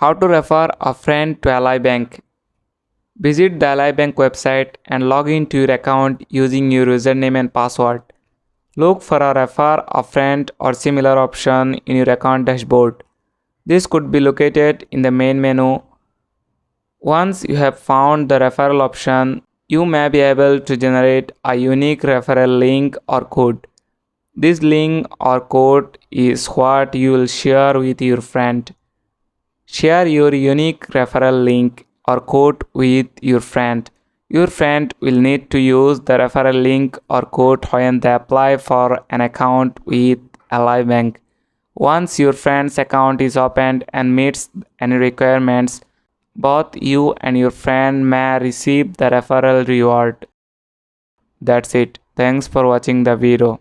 How to refer a friend to Ally Bank. Visit the Ally Bank website and log into your account using your username and password. Look for a refer a friend or similar option in your account dashboard. This could be located in the main menu. Once you have found the referral option, you may be able to generate a unique referral link or code. This link or code is what you will share with your friend. Share your unique referral link or code with your friend. Your friend will need to use the referral link or code when they apply for an account with Ally Bank. Once your friend's account is opened and meets any requirements, both you and your friend may receive the referral reward. That's it. Thanks for watching the video.